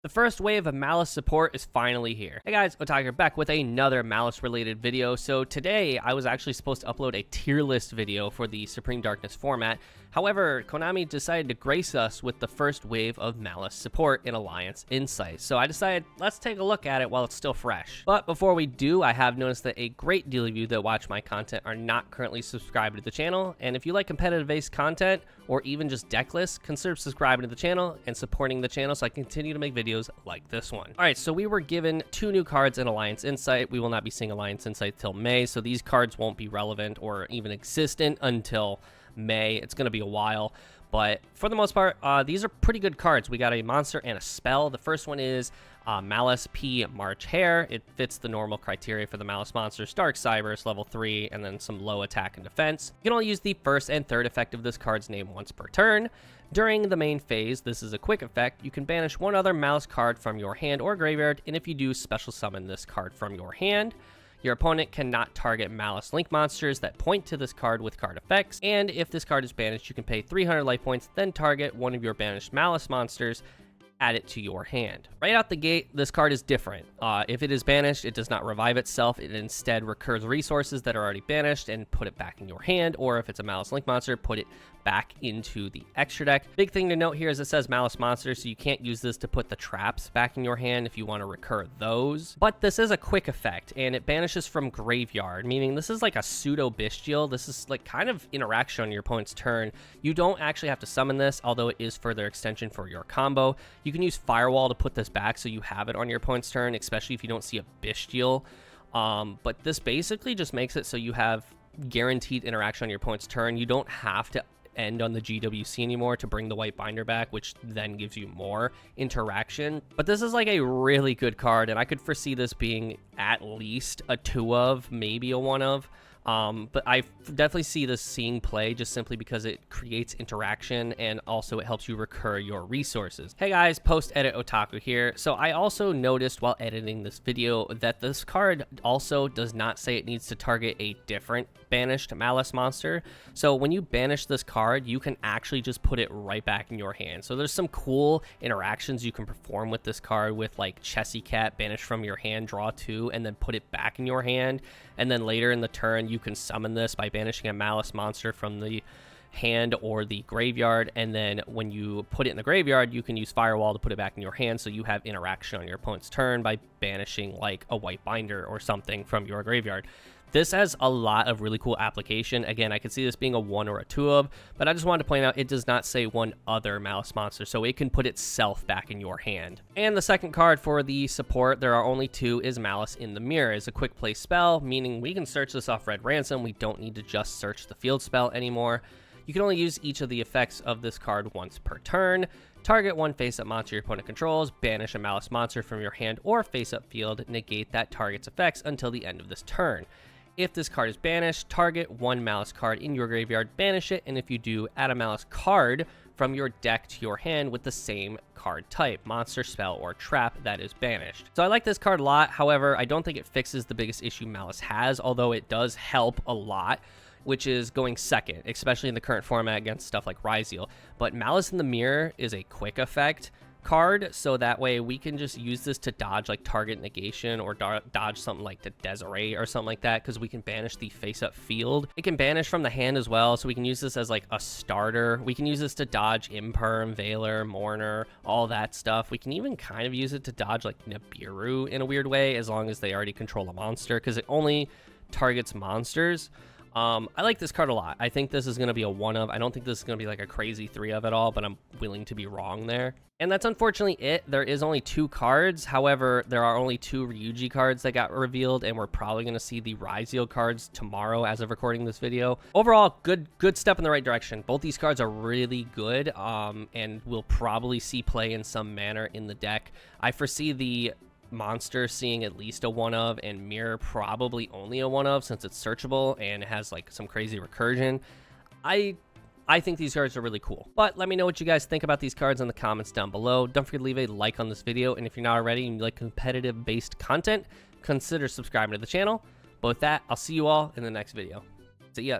The first wave of Maliss support is finally here. Hey guys, Otaku back with another Maliss related video. So today I was actually supposed to upload a tier list video for the Supreme Darkness format. However, Konami decided to grace us with the first wave of Maliss support in Alliance Insight. So I decided, let's take a look at it while it's still fresh. But before we do, I have noticed that a great deal of you that watch my content are not currently subscribed to the channel. And if you like competitive-based content, or even just deck lists, consider subscribing to the channel and supporting the channel so I continue to make videos like this one. All right, so we were given 2 new cards in Alliance Insight. We will not be seeing Alliance Insight till May, so these cards won't be relevant or even existent until May. It's going to be a while, but for the most part, these are pretty good cards. We got a monster and a spell. The first one is Maliss P. March Hare. It fits the normal criteria for the Maliss monsters: Dark Cybers, level 3, and then some low attack and defense. You can only use the first and third effect of this card's name once per turn. During the main phase, this is a quick effect. You can banish one other Maliss card from your hand or graveyard, and if you do, special summon this card from your hand. Your opponent cannot target Maliss Link monsters that point to this card with card effects, and if this card is banished, you can pay 300 life points, then target one of your banished Maliss monsters, add it to your hand. Right out the gate, this card is different. If it is banished, it does not revive itself. It instead recurs resources that are already banished and put it back in your hand, or if it's a Maliss Link monster, put it back into the extra deck. Big thing to note here is it says Maliss monster, so you can't use this to put the traps back in your hand if you want to recur those. But this is a quick effect, and it banishes from graveyard, meaning this is like a pseudo bestial. This is like kind of interaction on your opponent's turn. You don't actually have to summon this, although it is further extension for your combo. You can use Firewall to put this back so you have it on your opponent's turn, especially if you don't see a bestial. But this basically just makes it so you have guaranteed interaction on your opponent's turn. You don't have to end on the GWC anymore to bring the white binder back, which then gives you more interaction. But this is like a really good card, and I could foresee this being at least a 2 of, maybe a 1 of. But I definitely see this seeing play just simply because it creates interaction and also it helps you recur your resources. Hey guys, post-edit Otaku here. So I also noticed while editing this video that this card also does not say it needs to target a different banished Maliss monster. So when you banish this card, you can actually just put it right back in your hand. So there's some cool interactions you can perform with this card with like Chessy Cat, banish from your hand, draw 2, and then put it back in your hand. And then later in the turn, you can summon this by banishing a Maliss monster from the hand or the graveyard, and then when you put it in the graveyard, you can use Firewall to put it back in your hand, so you have interaction on your opponent's turn by banishing like a white binder or something from your graveyard. This has a lot of really cool application. Again, I could see this being a 1 or a 2 of, but I just wanted to point out it does not say one other Maliss monster, so it can put itself back in your hand. And the second card for the support, there are only 2, is Maliss in the Mirror. It's a quick play spell, meaning we can search this off Red Ransom. We don't need to just search the field spell anymore. You can only use each of the effects of this card once per turn. Target one face-up monster your opponent controls, banish a Maliss monster from your hand or face-up field, negate that target's effects until the end of this turn. If this card is banished, target one Maliss card in your graveyard, banish it, and if you do, add a Maliss card from your deck to your hand with the same card type, monster, spell, or trap that is banished. So I like this card a lot. However, I don't think it fixes the biggest issue Maliss has, although it does help a lot, which is going second, especially in the current format against stuff like Ryu-Gee. But Maliss in the Mirror is a quick effect card, so that way we can just use this to dodge like target negation or dodge something like the Desiree or something like that, because we can banish the face-up field. It can banish from the hand as well, so we can use this as like a starter. We can use this to dodge Imperm, Veiler, Mourner, all that stuff. We can even kind of use it to dodge like Nibiru in a weird way, as long as they already control a monster, because it only targets monsters. I like this card a lot. I think this is going to be a 1 of. I don't think this is going to be like a crazy 3 of at all, but I'm willing to be wrong there. And that's unfortunately it. There is only 2 cards. However, there are only 2 Ryu-Gee cards that got revealed, and we're probably going to see the Ryu-Gee cards tomorrow as of recording this video. Overall, good step in the right direction. Both these cards are really good, and we'll probably see play in some manner in the deck. I foresee the monster seeing at least a 1 of, and Mirror probably only a 1 of, since it's searchable and has like some crazy recursion. I think these cards are really cool, but let me know what you guys think about these cards in the comments down below. Don't forget to leave a like on this video, and if you're not already and you like competitive based content, consider subscribing to the channel. But with that, I'll see you all in the next video. See ya.